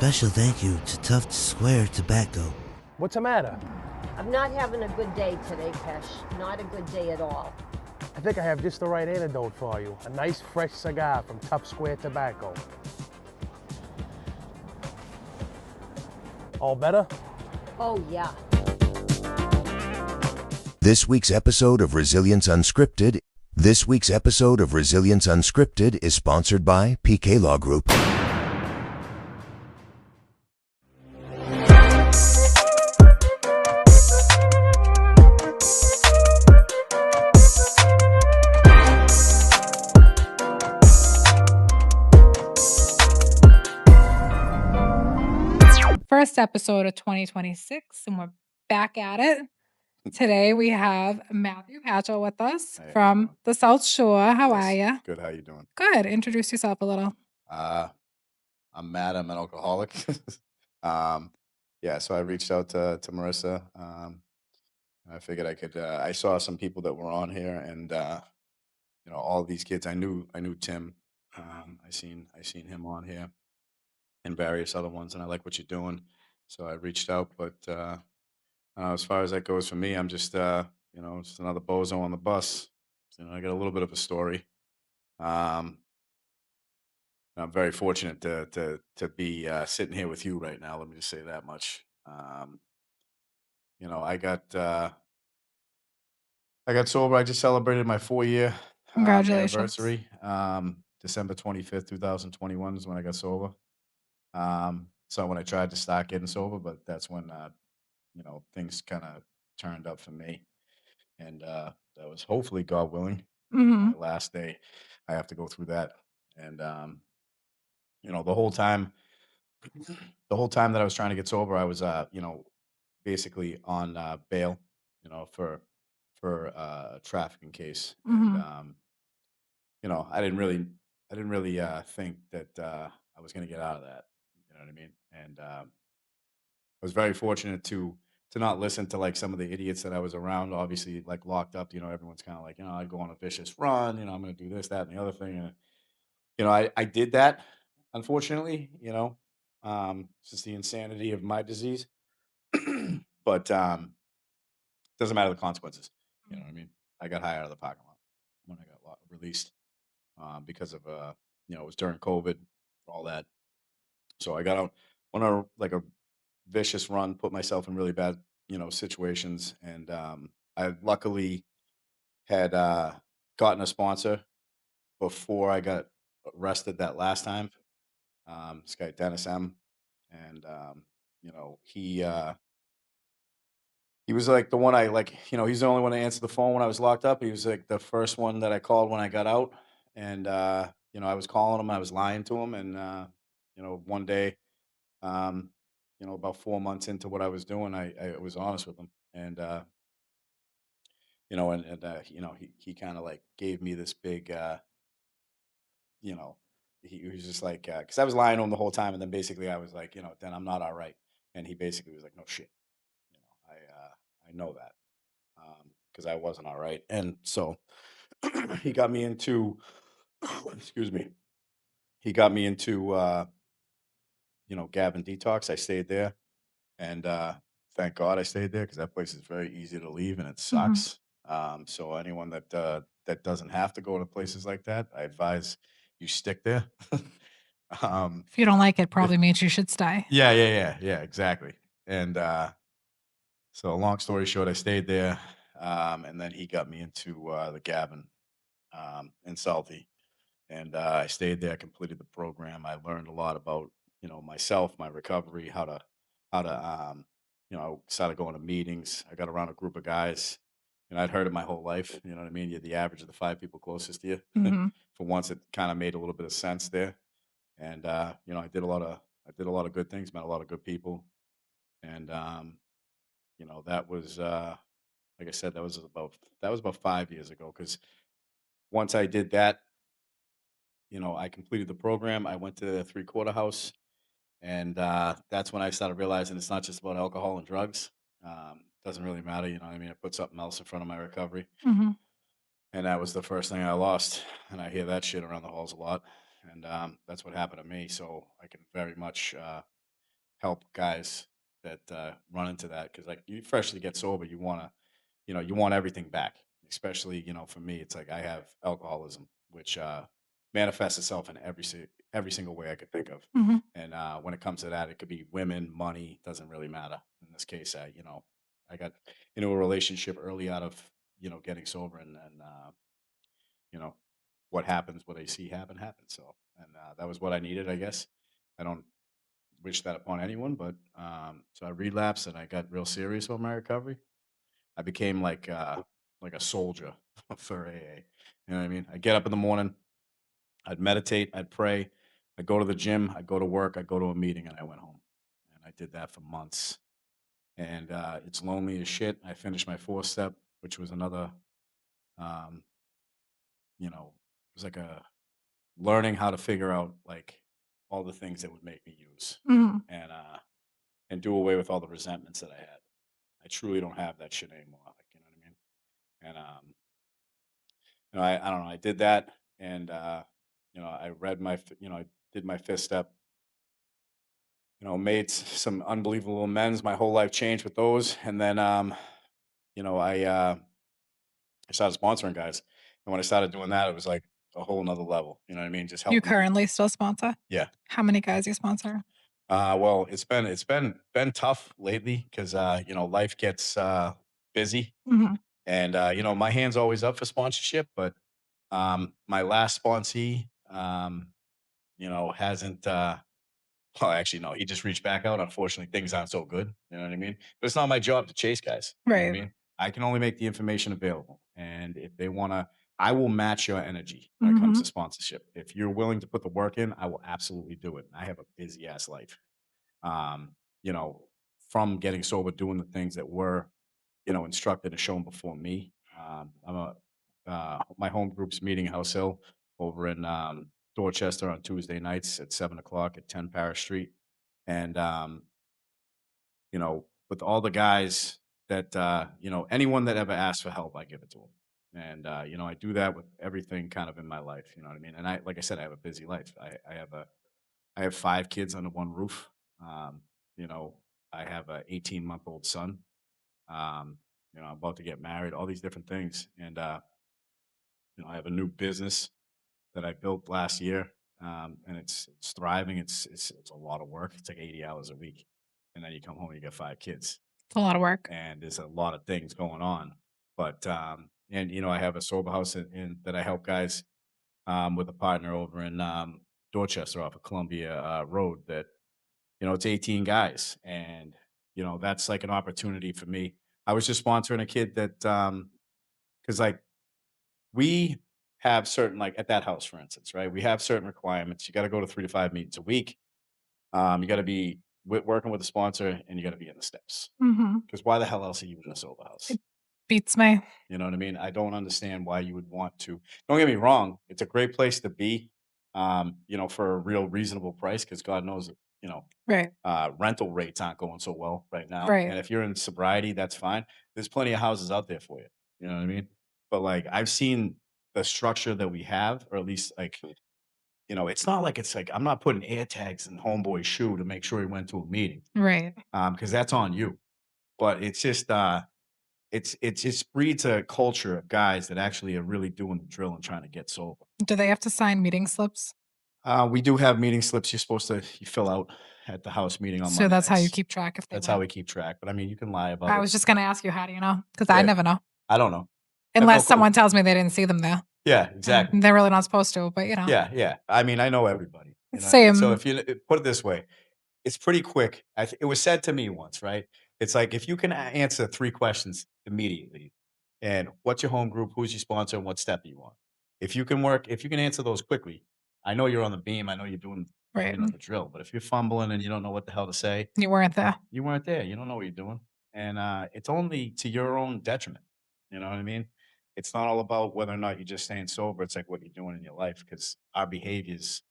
Special thank you to Tufts Square Tobacco. What's the matter? I'm not having a good day today, Pesh. Not a good day at all. I think I have just the right antidote for you. A nice fresh cigar from Tufts Square Tobacco. All better? Oh, yeah. This week's episode of Resilience Unscripted is sponsored by PK Law Group. First episode of 2026, and we're back at it. Today we have Matthew Patchell with us from the South Shore. How are you? Good. How you doing? Good. Introduce yourself a little. I'm Matt. I'm an alcoholic. So I reached out to Marissa. I figured I could. I saw some people that were on here, and all of these kids. I knew Tim. I seen him on here, and various other ones, and I like what you're doing. So I reached out, but as far as that goes for me, I'm just just another bozo on the bus. I got a little bit of a story. I'm very fortunate to be sitting here with you right now. Let me just say that much. I got sober. I just celebrated my 4-year Congratulations. anniversary. December 25th, 2021 is when I got sober. So when I tried to start getting sober, but that's when things kind of turned up for me, and that was hopefully, God willing, Mm-hmm. my last day. I have to go through that, and the whole time that I was trying to get sober, I was basically on bail, for a trafficking case, Mm-hmm. and I didn't really think that I was going to get out of that. You know what I mean? And I was very fortunate to not listen to like some of the idiots that I was around. Obviously, like locked up, everyone's kind of like, I go on a vicious run. I'm going to do this, that, and the other thing. And I did that, unfortunately. It's just the insanity of my disease. But doesn't matter the consequences. You know what I mean? I got high out of the parking lot when I got released because of it was during COVID, all that. So I got out, went on like a vicious run, put myself in really bad situations, and I luckily had gotten a sponsor before I got arrested that last time. This guy Dennis M, and he was like the one I like, he's the only one to answer the phone when I was locked up. He was like the first one that I called when I got out. And, I was calling him, I was lying to him. And, one day, um, about 4 months into what I was doing, I was honest with him. And, he kind of like gave me this big, you know, he was just like, cause I was lying to him the whole time. And then basically I was like, then I'm not all right. And he basically was like, no shit, I know that. Because I wasn't all right. And so he got me into, excuse me, he got me into, Gavin Detox. I stayed there. And thank God I stayed there because that place is very easy to leave and it Mm-hmm. sucks. So anyone that doesn't have to go to places like that, I advise you stick there. If you don't like it, probably means you should stay. Yeah, exactly. And so long story short, I stayed there. And then he got me into the Gavin in Southie. And I stayed there, completed the program. I learned a lot about, myself, my recovery, how to started going to meetings. I got around a group of guys. I'd heard it my whole life. You know what I mean? You're the average of the 5 people closest to you. Mm-hmm. For once, it kind of made a little bit of sense there. And I did a lot of good things, met a lot of good people, and that was like I said, that was about 5 years ago. Because once I did that, I completed the program. I went to the 3/4 house, and that's when I started realizing it's not just about alcohol and drugs. Doesn't really matter, you know what I mean? I put something else in front of my recovery, Mm-hmm. and that was the first thing I lost. And I hear that shit around the halls a lot, and that's what happened to me. So I can very much help guys that run into that, because like you freshly get sober, you want to, you want everything back. Especially, for me, it's like I have alcoholism, which manifests itself in every single way I could think of. Mhm. And when it comes to that, it could be women, money, doesn't really matter. In this case, I got into a relationship early out of getting sober, and you know what happens, what I see happen happens. So, and that was what I needed, I guess. I don't wish that upon anyone, but so I relapsed and I got real serious about my recovery. I became like a soldier for AA. You know what I mean? I get up in the morning, I'd meditate, I'd pray, I'd go to the gym, I'd go to work, I'd go to a meeting, and I went home. And I did that for months. And it's lonely as shit. I finished my fourth step, which was another, um, it was like a learning how to figure out like all the things that would make me use, Mhm. and do away with all the resentments that I had. I truly don't have that shit anymore. Like, you know what I mean? And I don't know. I did that, and I read I did my fifth step. Made some unbelievable amends. My whole life changed with those, and then you know, I started sponsoring guys, and when I started doing that, it was like a whole nother level. You know what I mean? Just You helping people. currently still sponsor? Yeah. How many guys you sponsor? Well, it's been tough lately because life gets busy, Mhm. and my hand's always up for sponsorship, but my last sponsee hasn't. Well, actually, no, he just reached back out. Unfortunately, things aren't so good. You know what I mean? But it's not my job to chase guys. You know what I Right. mean? I can only make the information available. And if they want to, I will match your energy when it comes Mhm. to sponsorship. If you're willing to put the work in, I will absolutely do it. I have a busy ass life. Um, you know, from getting sober, doing the things that were, instructed and shown before me. My home group's meeting House Hill over in Dorchester on Tuesday nights at 7 o'clock at 10 Parish Street. And, with all the guys that, anyone that ever asks for help, I give it to them. And, I do that with everything kind of in my life. You know what I mean? And like I said, I have a busy life. I have 5 kids under one roof. Um, you know, I have a 18-month-old son. I'm about to get married, all these different things. And, I have a new business that I built last year, and it's thriving. It's a lot of work. It's like 80 hours a week, and then you come home and you get 5 kids, It's a lot of work. and there's a lot of things going on. But and I have a sober house that I help guys with a partner over in Dorchester off of Columbia Road. That it's 18 guys, and that's like an opportunity for me. I was just sponsoring a kid that because like we have certain like at that house, for instance, right? We have certain requirements. You got to go to 3 to 5 meetings a week. You got to be working with a sponsor, and you got to be in the steps. Mhm. Because why the hell else are you in a sober house? It beats me. You know what I mean? I don't understand why you would want to. Don't get me wrong; it's a great place to be. For a real reasonable price, because God knows, Right. rental rates aren't going so well right now. Right. And if you're in sobriety, that's fine. There's plenty of houses out there for you. You know what I mean? But like I've seen the structure that we have, or at least like, it's not like it's like I'm not putting air tags in homeboy's shoe to make sure he went to a meeting. Right. Because that's on you. But it's just it just breeds a culture of guys that actually are really doing the drill and trying to get sober. Do they have to sign meeting slips? We do have meeting slips you fill out at the house meeting on So Monday that's how you nights. keep track if they That's how went. we keep track. But I mean, you can lie about I it. was just gonna ask you, how do you know? Because I Yeah, never know. I don't know. I have no Unless clue. someone tells me they didn't see them there. Yeah, exactly. And they're really not supposed to, but Yeah, yeah. I mean, I know everybody. You know what I mean? So Same. if you put it this way, it's pretty quick. It was said to me once, right? It's like if you can answer 3 questions immediately, and what's your home group, who's your sponsor, and what step do you want? If you can answer those quickly, I know you're on the beam. I know you're doing, Right. the drill. But if you're fumbling and you don't know what the hell to say, You weren't there. you weren't there. You don't know what you're doing, and it's only to your own detriment. You know what I mean? It's not all about whether or not you're just staying sober. It's like what you're doing in your life, because our behaviors,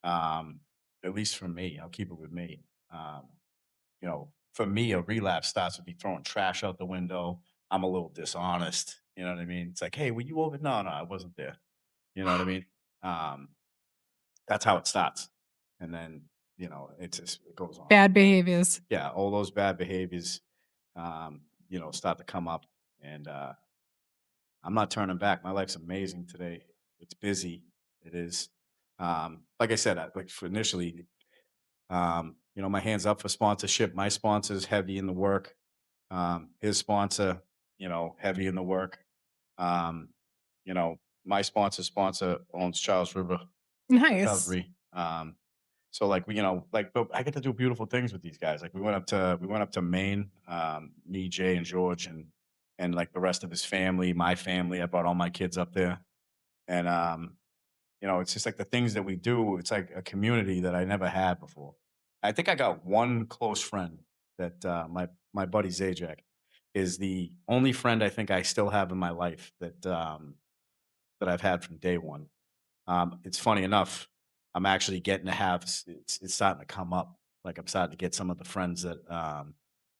um, at least for me, I'll keep it with me. Um, for me, a relapse starts with me throwing trash out the window. I'm a little dishonest. You know what I mean? It's like, hey, were you over? No, no, I wasn't there. You know what I mean? Um, that's how it starts. And then, you know, it goes on. Bad behaviors. Yeah, all those bad behaviors, you know, start to come up, and I'm not turning back. My life's amazing today. It's busy. It is. Like I said, like for initially, you know, my hands up for sponsorship. My sponsor's heavy in the work. His sponsor, you know, heavy in the work. Um, you know, my sponsor owns Charles River Nice. Recovery. So like we, you know, like but I get to do beautiful things with these guys. Like we went up to Maine, me, Jay, and George, and like the rest of his family, my family. I brought all my kids up there, and you know, it's just like the things that we do. It's like a community that I never had before. I think I got one close friend that my buddy Zajac is the only friend I think I still have in my life that I've had from day one. It's funny enough, I'm actually getting to have it's starting to come up. Like I'm starting to get some of the friends that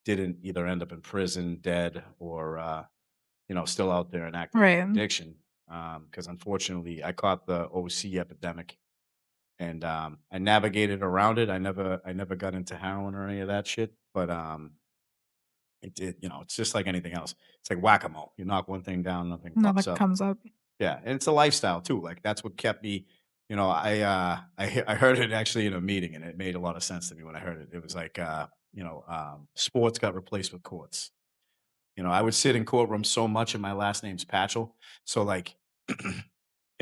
didn't either end up in prison, dead, or you know, still out there in active Right. addiction. Because unfortunately, I caught the OC epidemic, and I navigated around it. I never got into heroin or any of that shit. But it did, you know, it's just like anything else. It's like whack a mole. You knock one thing down, nothing Another pops up. comes up. Yeah, and it's a lifestyle too. Like that's what kept me, you know, I heard it actually in a meeting and it made a lot of sense to me when I heard it. It was like you know, sports got replaced with courts. You know, I would sit in courtrooms so much and my last name's Patchell. So like, you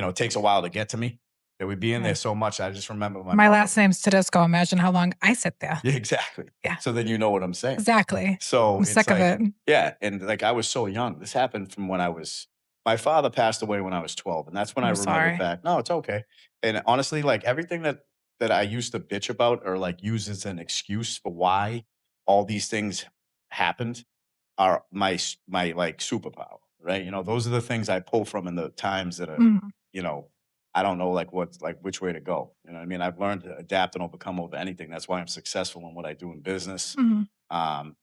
know, it takes a while to get to me. That we'd be in Yeah. there so much. I just remember my My mother. last name's Tedesco. Imagine how long I sit there. Yeah, exactly. Yeah. So then you know what I'm saying. Exactly. So I'm it's sick of like, it. yeah, and like I was so young. This happened from when I was. My father passed away when I was 12, and that's when I I'm remember sorry. back. No, it's okay. And honestly, like everything that I used to bitch about or like use as an excuse for why all these things happened are my like superpower, right? You know, those are the things I pull from in the times that are, Mhm. you know, I don't know like what's like which way to go. You know what I mean? I've learned to adapt and overcome over anything. That's why I'm successful in what I do in business. Mhm. Um,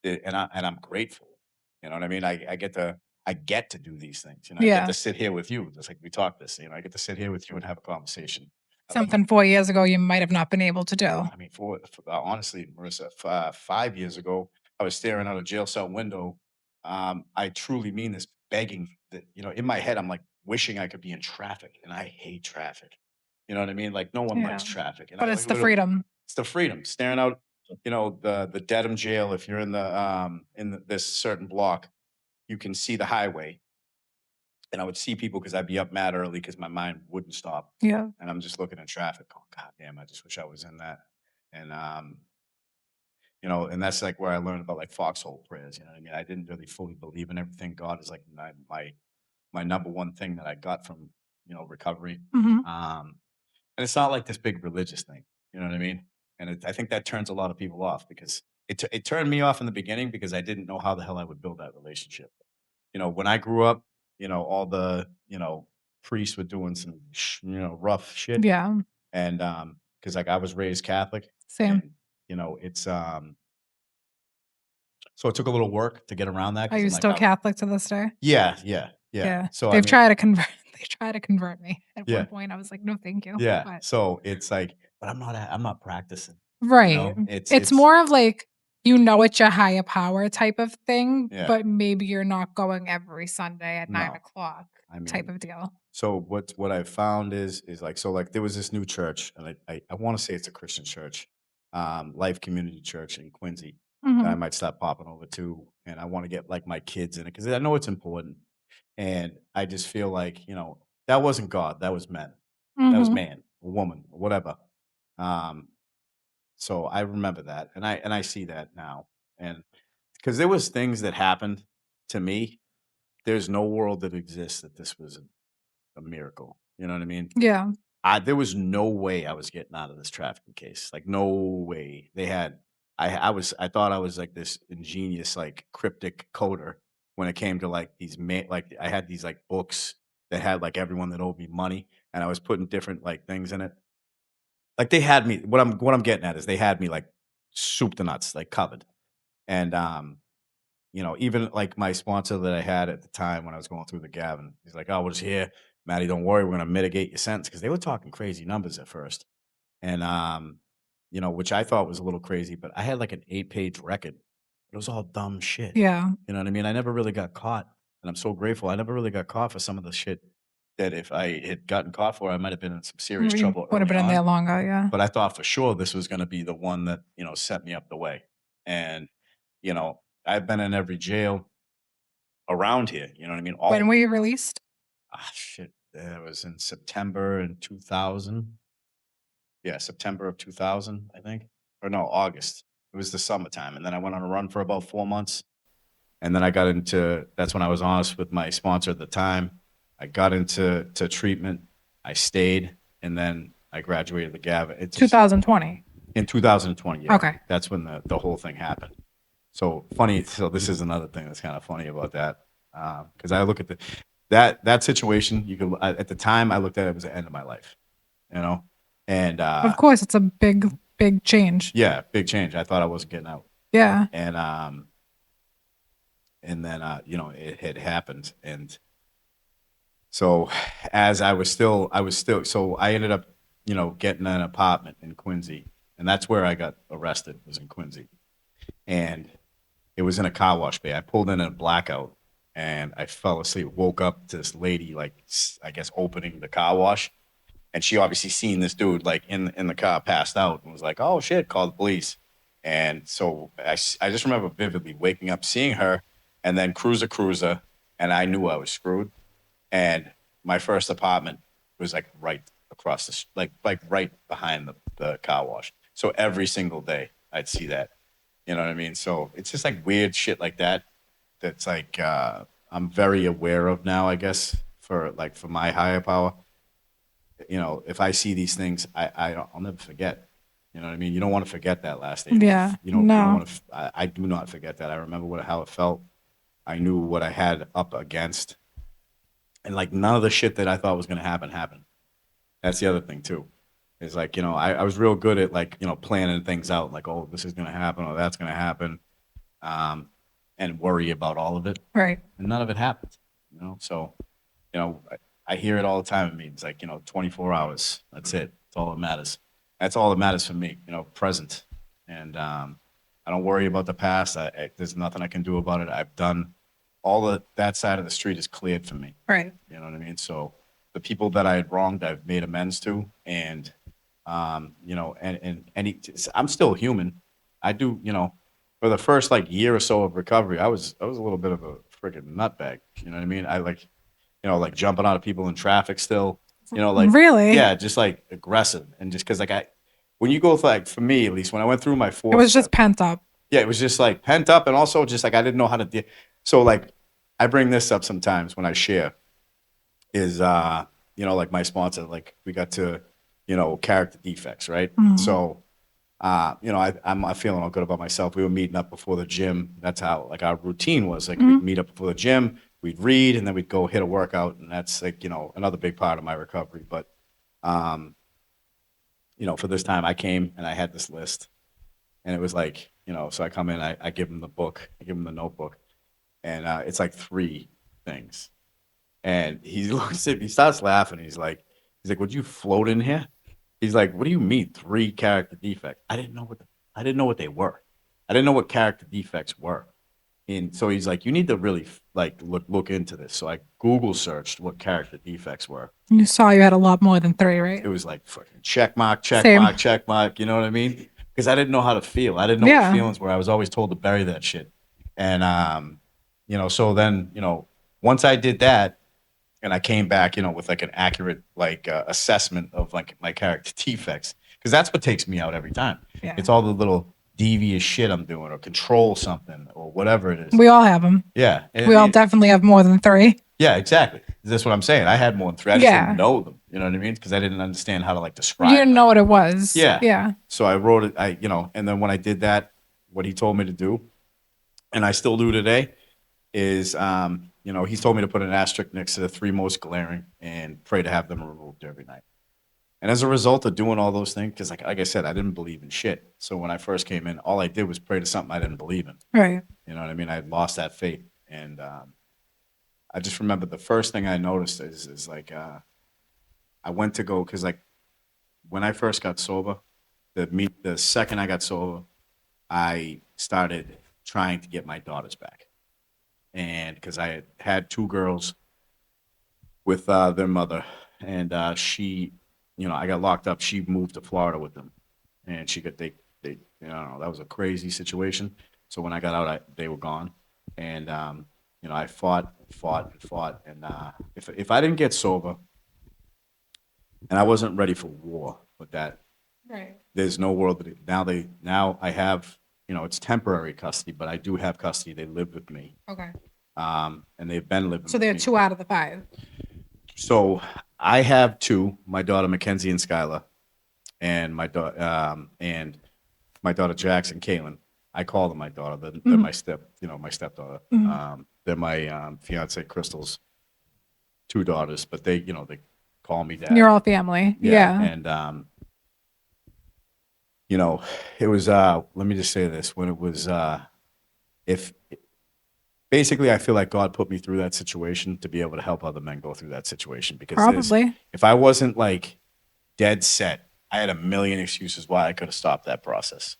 and I'm grateful. You know what I mean? I get to do these things. You know, I get Yeah. to sit here with you, just like we talked this. You know, I get to sit here with you and have a conversation. I love Something 4 years ago you might have not been able to do. I mean, honestly, Marissa, 5 years ago, I was staring out a jail cell window. I truly mean this, begging that, you know, in my head, I'm like wishing I could be in traffic, and I hate traffic. You know what I mean? Like no one likes Yeah. traffic, and But I it's like the literally, freedom. it's the freedom staring out. You know, the Dedham jail. If you're in this certain block, you can see the highway, and I would see people because I'd be up mad early because my mind wouldn't stop, Yeah. and I'm just looking at traffic. Oh God damn! I just wish I was in that. And you know, and that's like where I learned about like foxhole prayers. You know what I mean? I didn't really fully believe in everything. God is like my number one thing that I got from, you know, recovery. Mhm. And it's not like this big religious thing. You know what I mean? And I think that turns a lot of people off because it turned me off in the beginning because I didn't know how the hell I would build that relationship. You know, when I grew up, you know, all the, you know, priests were doing some, you know, rough shit. Yeah. And because like I was raised Catholic, Same. and you know, it's so it took a little work to get around that Are because you I'm like, still Catholic to this day? yeah, yeah, yeah. Yeah. So I They've mean, tried to convert they tried to convert me. At yeah, one point I was like, "No, thank you." yeah. But So it's like, but I'm not practicing. You right. know, It's it's more of like, you know it's your higher power type of thing, yeah. but maybe you're not going every Sunday at 9 No, o'clock I type mean, of deal. so what I found is like so like there was this new church, and I want to say it's a Christian church, Life Community Church in Quincy, that I Mhm. might start popping over to, and I want to get like my kids in it because I know it's important, and I just feel like you know that wasn't God, that was men, that was Mhm. man, a woman, whatever. Um, so I remember that, and I see that now, and because there was things that happened to me. There's no world that exists that this was a miracle. You know what I mean? Yeah. There was no way I was getting out of this trafficking case. Like no way. They had I thought I was like this ingenious like cryptic coder when it came to like like I had these like books that had like everyone that owed me money, and I was putting different like things in it. Like they had me what I'm getting at is they had me like soup to nuts, like covered. And you know, even like my sponsor that I had at the time when I was going through the Gavin, he's like, "Oh, we're just here, Maddie. Don't worry, we're gonna mitigate your sentence," because they were talking crazy numbers at first. And which I thought was a little crazy, but I had like an 8-page record. It was all dumb shit. Yeah. You know what I mean? I never really got caught, and I'm so grateful. I never really got caught for some of the shit that if I had gotten caught for, I might have been in some serious You trouble would have early been in there on. longer, yeah. But I thought for sure this was going to be the one that, set me up the way. And, I've been in every jail around here. You know what I mean? When were you released? Shit. That was in September in 2000. Yeah, September of 2000, I think. Or no, August. It was the summertime. And then I went on a run for about 4 months. And then I got into, that's when I was honest with my sponsor at the time. I got into treatment. I stayed. And then I graduated the GAV. It's 2020. in 2020. Yeah. Okay. That's when the whole thing happened. So funny. So this is another thing that's kind of funny about that. Because I look at that situation, at the time I looked at it as the end of my life, and Of course, it's a big change. yeah, big change. I thought I wasn't getting out. Yeah. And then it had happened, and so as I was still so I ended up getting an apartment in Quincy, and that's where I got arrested, was in Quincy, and it was in a car wash bay. I pulled in a blackout, and I fell asleep. Woke up to this lady, like, I guess, opening the car wash, and she obviously seen this dude like in the car passed out, and was like, "Oh shit!" Called the police. And so I just remember vividly waking up, seeing her, and then cruiser, and I knew I was screwed. And my first apartment was like right across like right behind the car wash. So every single day I'd see that. You know what I mean? So it's just like weird shit like that. That's like I'm very aware of now, I guess, for my higher power. If I see these things, I'll never forget. You know what I mean? You don't want to forget that last day. Yeah. You don't No. want to. I do not forget that. I remember how it felt. I knew what I had up against, and like none of the shit that I thought was going to happen happened. That's the other thing too. Is like, I was real good at like, planning things out, like, oh, this is going to happen, or that's going to happen, and worry about all of it. Right. And none of it happened, So, I hear it all the time. It means like, 24 hours. That's it. That's all that matters. That's all that matters for me, present. And I don't worry about the past. There's nothing I can do about it. I've done all that side of the street is cleared for me. Right. You know what I mean? So the people that I had wronged, I've made amends to. And, I'm still human. I do, for the first like year or so of recovery, I was a little bit of a freaking nutbag. You know what I mean? I like, like jumping out of people in traffic still, like, really? yeah, just like aggressive. And just cause like when you go like, for me, at least when I went through my fourth, it was just pent up. Yeah. It was just like pent up. And also just like, I didn't know how to deal. So like, I bring this up sometimes when I share is, like my sponsor, like we got to, character defects, right? Mhm. So, I'm feeling all good about myself. We were meeting up before the gym. That's how like our routine was. Like we'd meet up before the gym, we'd read, and then we'd go hit a workout. And that's like, another big part of my recovery. But, for this time I came and I had this list, and it was like, so I come in, I give him the book, I give him the notebook, and it's like 3 things. And he looks at me, he starts laughing. He's like, would you float in here? He's like, what do you mean 3 character defects? I didn't know what they were. I didn't know what character defects were. And so he's like, you need to really like look into this. So I Google searched what character defects were. You saw you had a lot more than 3, right? It was like fucking check mark. Same. You know what I mean? Because I didn't know how to feel. I didn't know what feelings were. I was always told to bury that shit. And so then, once I did that, and I came back, with like an accurate like assessment of like my character defects, because that's what takes me out every time. Yeah. It's all the little devious shit I'm doing, or control something, or whatever it is. We all have them. Yeah. We all definitely have more than 3. Yeah, exactly. That's what I'm saying. I had more than 3. I just didn't know them. You know what I mean? Because I didn't understand how to like describe. You didn't know what it was. Yeah. Yeah. So I wrote it. And then when I did that, what he told me to do, and I still do today, is he's told me to put an asterisk next to the 3 most glaring and pray to have them removed every night. And as a result of doing all those things, because like I said, I didn't believe in shit. So when I first came in, all I did was pray to something I didn't believe in. Right. You know what I mean? I had lost that faith. And I just remember the first thing I noticed is like I went to go, because like when I first got sober, the second I got sober, I started trying to get my daughters back, and because I had two girls with their mother, and she, I got locked up. She moved to Florida with them, and they, that was a crazy situation. So when I got out, they were gone, and I fought, and if I didn't get sober, and I wasn't ready for war, but that Right. there's no world that now I have, it's temporary custody, but I do have custody. They live with me, Okay. and they've been living. So with they're me. 2 out of the 5. So I have two: my daughter Mackenzie and Skylar, and my daughter Jackson, Kaylin. I call them my daughter. They're my stepdaughter. They're my fiance Crystal's two daughters, but they call me dad. You're all family. Yeah. And it was let me just say this, when it was if basically I feel like God put me through that situation to be able to help other men go through that situation, because Probably. if I wasn't like dead set, I had a million excuses why I could have stopped that process.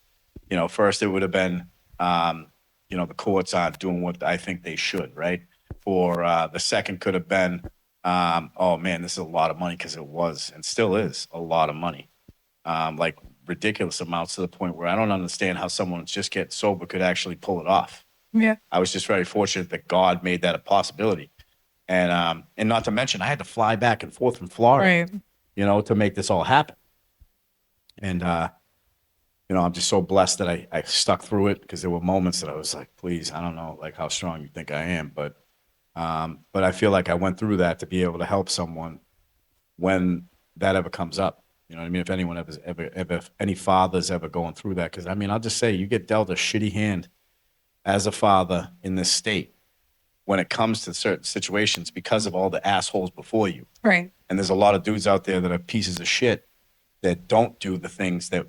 First it would have been the courts aren't doing what I think they should, right? Or the second could have been oh man, this is a lot of money, because it was and still is a lot of money. Like ridiculous amounts, to the point where I don't understand how someone just get sober could actually pull it off. Yeah. I was just very fortunate that God made that a possibility. And not to mention, I had to fly back and forth from Florida, Right. to make this all happen. And, I'm just so blessed that I stuck through it, because there were moments that I was like, please, I don't know like how strong you think I am, but I feel like I went through that to be able to help someone when that ever comes up. You know what I mean? If anyone ever if any fathers ever going through that, because I'll just say, you get dealt a shitty hand as a father in this state when it comes to certain situations, because of all the assholes before you. Right. And there's a lot of dudes out there that are pieces of shit that don't do the things that,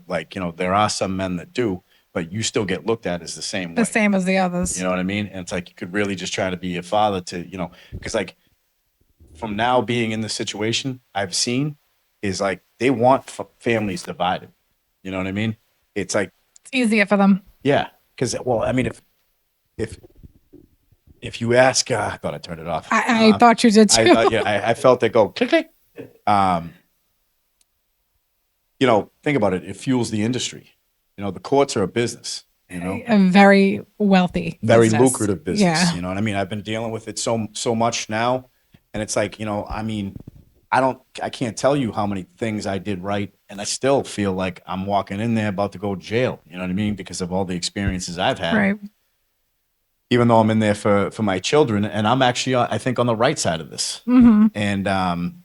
there are some men that do, but you still get looked at as the same way. The same as the others. You know what I mean? And it's like, you could really just try to be a father to, because from now being in the situation I've seen is they want families divided. You know what I mean? It's like, It's easier for them. yeah. Because, if you ask, I thought I turned it off. I thought you did too. I felt it go click, click. Think about it. It fuels the industry. The courts are a business, A very wealthy, very business. lucrative business. Yeah. You know what I mean? I've been dealing with it so much now. And it's like, I can't tell you how many things I did right. And I still feel like I'm walking in there about to go to jail. You know what I mean? Because of all the experiences I've had. Right. Even though I'm in there for my children, and I'm actually, I think, on the right side of this. Mm-hmm. And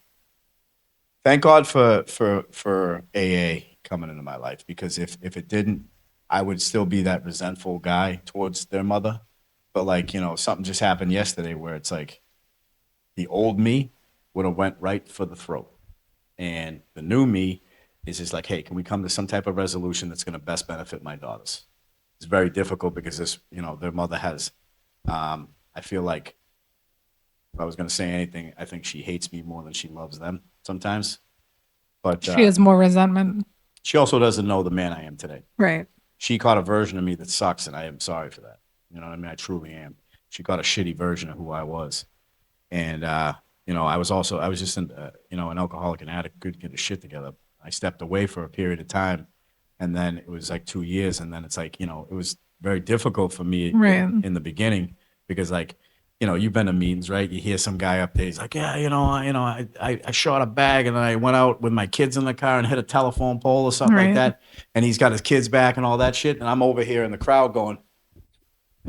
thank God for AA coming into my life, because if it didn't, I would still be that resentful guy towards their mother. But something just happened yesterday where it's like the old me would have went right for the throat, and the new me is just like, hey, can we come to some type of resolution that's going to best benefit my daughters? It's very difficult because their mother has, I feel like, if I was going to say anything, I think she hates me more than she loves them sometimes. But She has more resentment. she also doesn't know the man I am today. Right. She caught a version of me that sucks, and I am sorry for that. You know what I mean? I truly am. She caught a shitty version of who I was. And, I was just an alcoholic and addict, couldn't get his shit together. I stepped away for a period of time, and then it was like 2 years. And then it's like, it was very difficult for me in the beginning, because you've been to meetings, right? You hear some guy up there, he's like, yeah, I shot a bag, and then I went out with my kids in the car and hit a telephone pole or something like that. And he's got his kids back and all that shit. And I'm over here in the crowd going,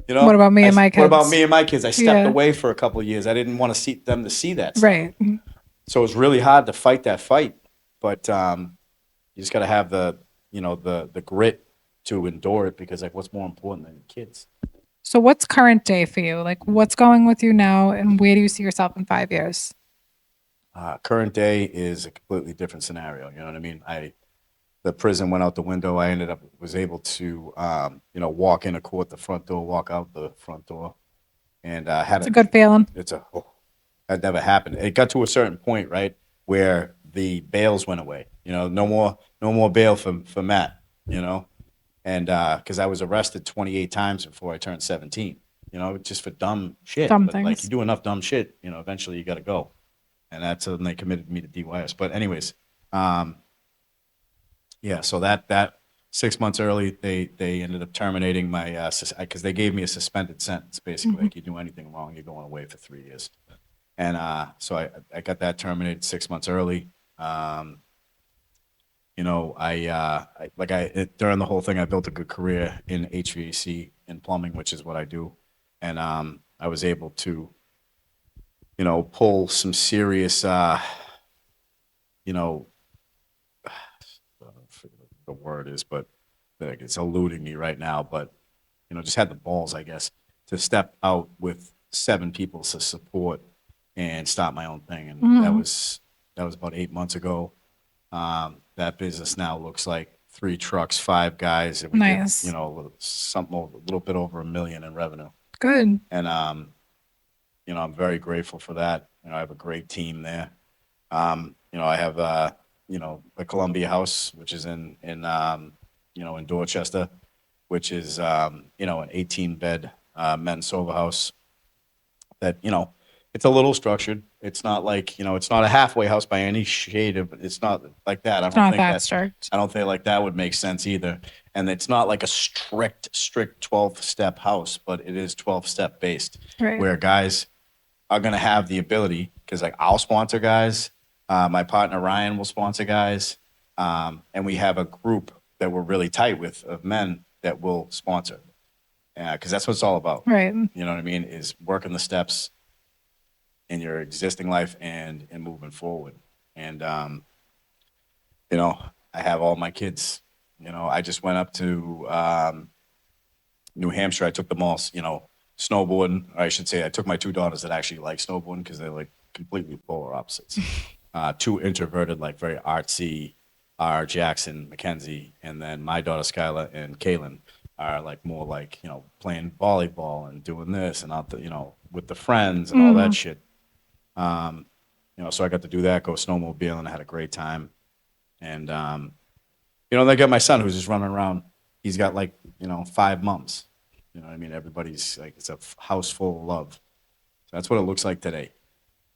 what about me and my kids? What about me and my kids? I stepped away for a couple of years. I didn't want to see them to see that stuff. Right. So it was really hard to fight that fight, but you just got to have the grit to endure it, because what's more important than your kids? So what's current day for you? What's going with you now, and where do you see yourself in 5 years? Current day is a completely different scenario. You know what I mean? The prison went out the window. I was able to, walk in a court, the front door, walk out the front door, and It's a good feeling. That never happened. It got to a certain point, right, where the bails went away. No more bail for Matt. you know, and because I was arrested 28 times before I turned 17, you know, just for dumb shit. Dumb But like things. you do enough dumb shit, you know, eventually you got to go, and that's when they committed me to DYS. But anyways, yeah, so that 6 months early, they ended up terminating my because they gave me a suspended sentence. Basically, like you do anything wrong, you're going away for 3 years. And so I got that terminated 6 months early. You know, during the whole thing, I built a good career in HVAC and plumbing, which is what I do, and I was able to, you know, pull some serious, you know, I forget what the word is, but like, it's eluding me right now. But you know, just had the balls, I guess, to step out with 7 people to support and start my own thing, and that was about 8 months ago. That business now looks like 3 trucks, 5 guys, and we did, Nice. you know, something a little bit over $1 million in revenue. Good. And you know, I'm very grateful for that. You know, I have a great team there. You know, I have you know, the Columbia House, which is in you know, in Dorchester, which is you know, an 18-bed men's sober house that, you know, it's a little structured. It's not like, you know, it's not a halfway house by any shade of, it's not like that. It's not that strict. I don't think like that would make sense either. And it's not like a strict 12-step house, but it is 12-step based, Right. where guys are going to have the ability, because like I'll sponsor guys. My partner Ryan will sponsor guys. And we have a group that we're really tight with of men that will sponsor. Because that's what it's all about. Right. You know what I mean? Is working the steps in your existing life and moving forward. And, you know, I have all my kids. You know, I just went up to New Hampshire. I took them all, you know, snowboarding. Or I should say I took my 2 daughters that actually like snowboarding because they're like completely polar opposites. 2 introverted, like very artsy, are Jackson, Mackenzie, and then my daughter Skylar and Kaylin are like more like, you know, playing volleyball and doing this and out the, you know, with the friends and all that shit. You know, so I got to do that, go snowmobiling. I had a great time. And, you know, they got my son who's just running around. He's got like, you know, 5 moms. You know what I mean? Everybody's like, it's a house full of love. So that's what it looks like today.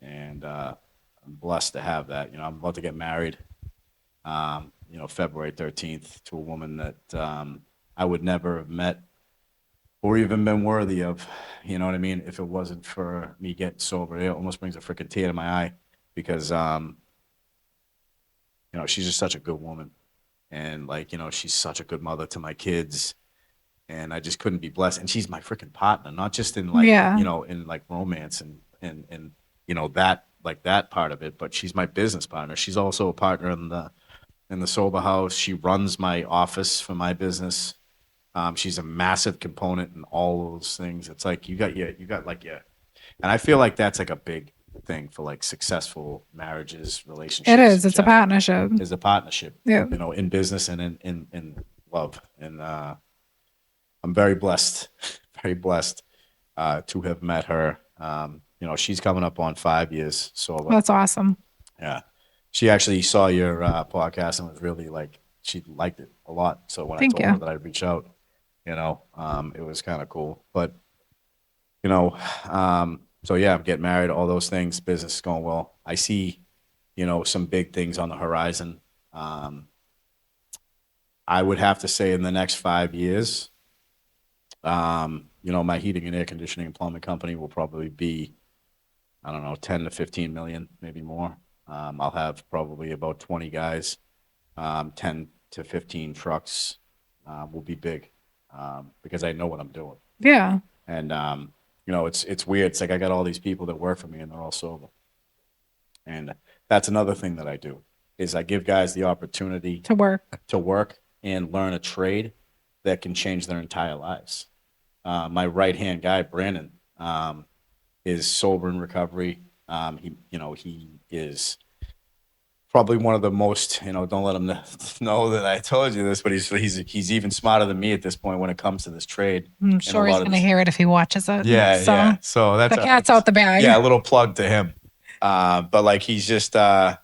And I'm blessed to have that. You know, I'm about to get married, you know, February 13th to a woman that I would never have met or even been worthy of, you know what I mean? If it wasn't for me getting sober, it almost brings a freaking tear to my eye because, you know, she's just such a good woman. And like, you know, she's such a good mother to my kids. And I just couldn't be blessed. And she's my freaking partner, not just in like, you know, in like romance and, you know, that, like that part of it, but she's my business partner. She's also a partner in the sober house. She runs my office for my business. She's a massive component in all those things. It's like you got like your, and I feel like that's like a big thing for like successful marriages, relationships. It is. It's a partnership. It's a partnership. Yeah. You know, in business and in love. And I'm very blessed, very blessed to have met her. You know, she's coming up on 5 years sober. That's awesome. Yeah. She actually saw your podcast and was really like, she liked it a lot. So when I told her that I'd reach out, you know, it was kind of cool. But, you know, so yeah, I'm getting married, all those things, business is going well. I see, you know, some big things on the horizon. I would have to say in the next 5 years, you know, my heating and air conditioning and plumbing company will probably be, I don't know, 10 to 15 million, maybe more. I'll have probably about 20 guys, 10 to 15 trucks will be big because I know what I'm doing. Yeah. And, you know, it's weird. It's like I got all these people that work for me and they're all sober. And that's another thing that I do is I give guys the opportunity To work and learn a trade that can change their entire lives. My right-hand guy, Brandon, is sober in recovery. He is probably one of the most, you know, don't let him know that I told you this, but he's even smarter than me at this point when it comes to this trade. I'm sure he's going to hear it if he watches it. Yeah, yeah. So that's the cat's out the bag. Yeah, a little plug to him. But like he's just, but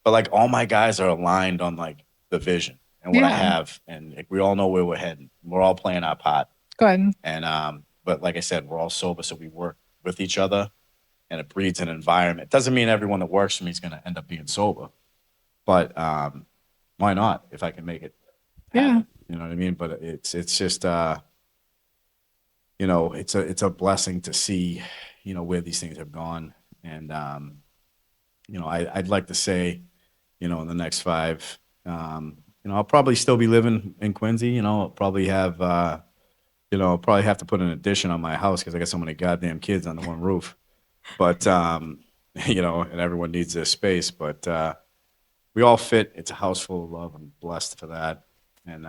like all my guys are aligned on like the vision. and what I Yeah. have, and like, we all know where we're heading. We're all playing our part. Good. And but like I said, we're all sober, so we work with each other, and it breeds an environment. Doesn't mean everyone that works for me is going to end up being sober, but why not? If I can make it happen, you know what I mean. But it's just you know, it's a blessing to see, you know, where these things have gone, and you know, I'd like to say, you know, in the next 5, you know, I'll probably still be living in Quincy. You know, I'll probably have, you know, I'll probably have to put an addition on my house because I got so many goddamn kids under one roof. But you know, and everyone needs their space. But we all fit. It's a house full of love. I'm blessed for that. And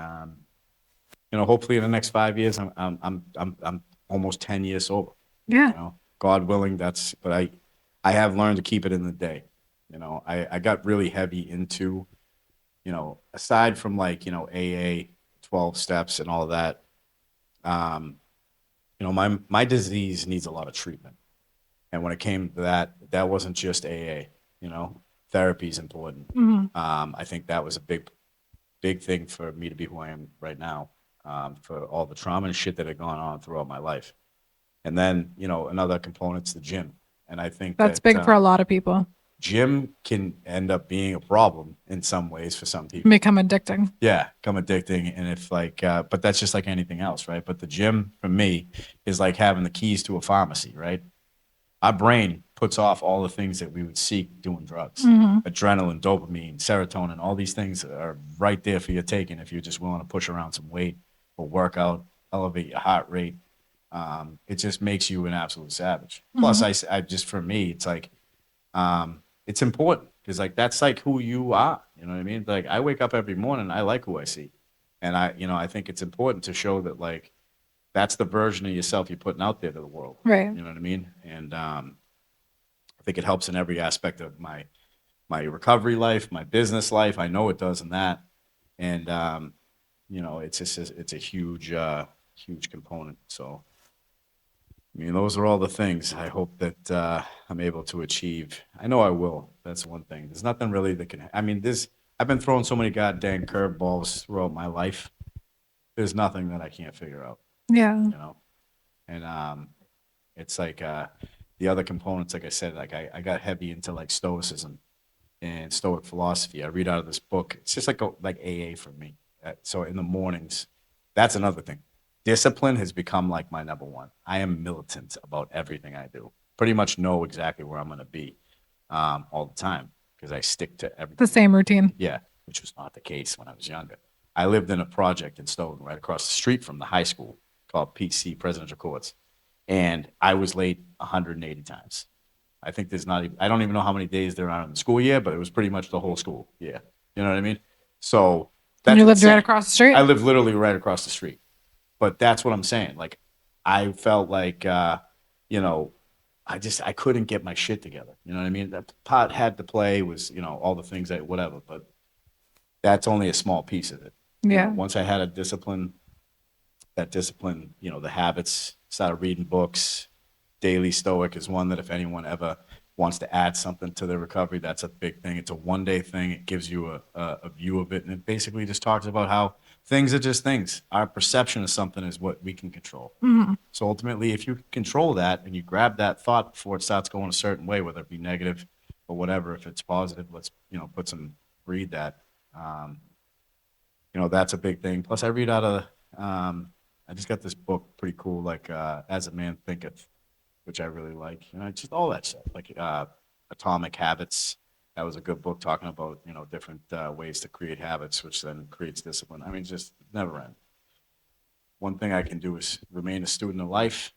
you know, hopefully in the next 5 years, I'm almost 10 years sober. Yeah. You know, God willing, but I have learned to keep it in the day. You know, I got really heavy into, you know, aside from like, you know, AA, 12 steps and all that, you know, my disease needs a lot of treatment. And when it came to that, that wasn't just AA, you know, therapy is important. I think that was a big thing for me to be who I am right now, for all the trauma and shit that had gone on throughout my life. And then, you know, another component's the gym. And I think That's that, big for a lot of people. gym can end up being a problem in some ways for some people. Become addicting. Yeah, become addicting. And if like, but that's just like anything else, right? But the gym for me is like having the keys to a pharmacy, right? Our brain puts off all the things that we would seek doing drugs. Adrenaline, dopamine, serotonin, all these things are right there for your taking if you're just willing to push around some weight or work out, elevate your heart rate. It just makes you an absolute savage. Plus, I just, for me, it's like, it's important because like that's like who you are. You know what I mean? Like I wake up every morning, I like who I see, and you know, I think it's important to show that like that's the version of yourself you're putting out there to the world. Right. You know what I mean? And I think it helps in every aspect of my recovery life, my business life. I know it does in that, and you know, it's just it's a huge huge component. So. I mean, those are all the things I hope that I'm able to achieve. I know I will. That's one thing. There's nothing really that can. I mean, I've been throwing so many goddamn curveballs throughout my life. There's nothing that I can't figure out. Yeah. You know, and it's like the other components. Like I said, like I got heavy into like stoicism and Stoic philosophy. I read out of this book. It's just like AA for me. So in the mornings, that's another thing. Discipline has become like my number one. I am militant about everything I do. Pretty much know exactly where I'm going to be all the time because I stick to everything. The same routine. Yeah, which was not the case when I was younger. I lived in a project in Stoughton right across the street from the high school called PC, Presidential Courts. And I was late 180 times. I think there's not even, I don't even know how many days there are in the school year, but it was pretty much the whole school. Yeah. You know what I mean? So that's And you lived insane. right across the street? I lived literally right across the street. But that's what I'm saying. Like, I felt like, you know, I couldn't get my shit together. You know what I mean? That part had to play was, you know, all the things that, whatever, but that's only a small piece of it. You Yeah. know, once I had that discipline, you know, the habits, started reading books. Daily Stoic is one that if anyone ever wants to add something to their recovery, that's a big thing. It's a one-day thing. It gives you a view of it, and it basically just talks about how things are just things. Our perception of something is what we can control. So ultimately, if you control that and you grab that thought before it starts going a certain way, whether it be negative or whatever, if it's positive, let's, you know, breed that. You know, that's a big thing. Plus, I read out of, I just got this book, pretty cool, like As a Man Thinketh, which I really like. You know, just all that stuff, like Atomic Habits. That was a good book talking about, you know, different ways to create habits, which then creates discipline. I mean, just never end. One thing I can do is remain a student of life.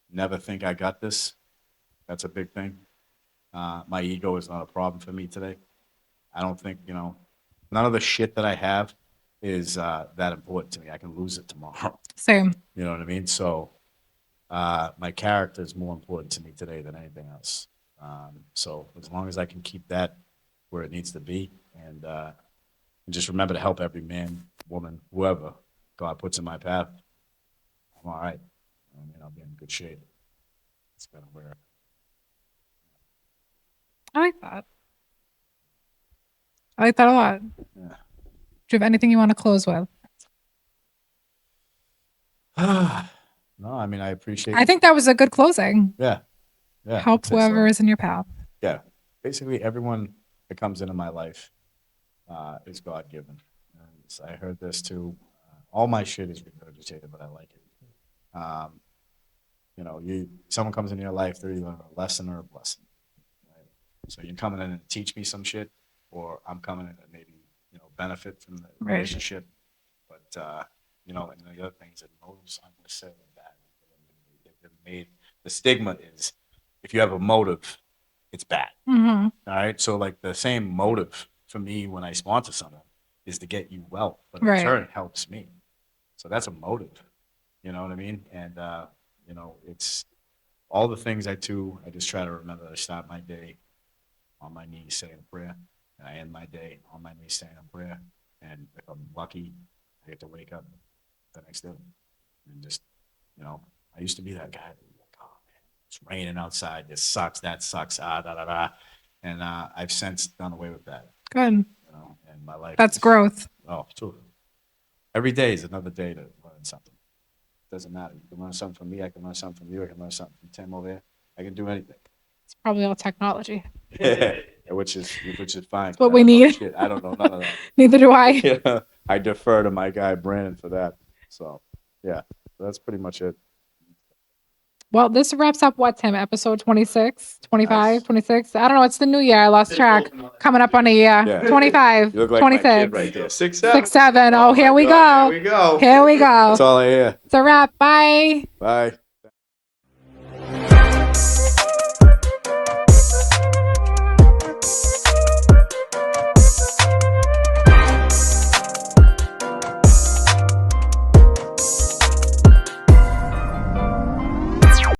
Never think I got this. That's a big thing. My ego is not a problem for me today. I don't think, you know, none of the shit that I have is that important to me. I can lose it tomorrow. Same. You know what I mean? So my character is more important to me today than anything else. So as long as I can keep that where it needs to be, and just remember to help every man, woman, whoever God puts in my path, I'm all right. I mean, I'll be in good shape. It's kind of where. I like that. I like that a lot. Yeah. Do you have anything you want to close with? No, I mean, I appreciate. I think that was a good closing. Yeah. Help that's it. whoever So, is in your path. yeah, basically everyone that comes into my life is God given. I heard this too. All my shit is regurgitated, but I like it. You know, someone comes into your life, they're either a lesson or a blessing. Right? So you're coming in and teach me some shit, or I'm coming in and maybe benefit from the relationship. But you know, and the other things that motives aren't necessarily bad. They've made the stigma is if you have a motive, it's bad. Mm-hmm. All right. So like the same motive for me when I sponsor someone is to get you wealth, but in Right. turn it helps me. So that's a motive. You know what I mean? And you know, it's all the things I do. I just try to remember that I start my day on my knees saying a prayer, and I end my day on my knees saying a prayer. And if I'm lucky, I get to wake up the next day and just, you know, I used to be that guy. Like, oh man, it's raining outside. This sucks. That sucks. Da da da. And I've since done away with that. Good. You know, and my life. That's growth. Oh, totally. Every day is another day to learn something. It doesn't matter. You can learn something from me. I can learn something from you. I can learn something from Tim over there. I can do anything. It's probably all technology. which is fine. What we need. Shit, I don't know none of that. Neither do I. Yeah, I defer to my guy Brandon for that. So yeah, that's pretty much it. Well, this wraps up what, Tim? Episode 26, 25, Nice. 26? I don't know. It's the new year. I lost track. Coming up on a year. Yeah. 25, You look like 26. my kid right there. 6, 7. 6, 7. Oh, here my we God, go. Here we go. Here we go. That's all I hear. It's a wrap. Bye. Bye.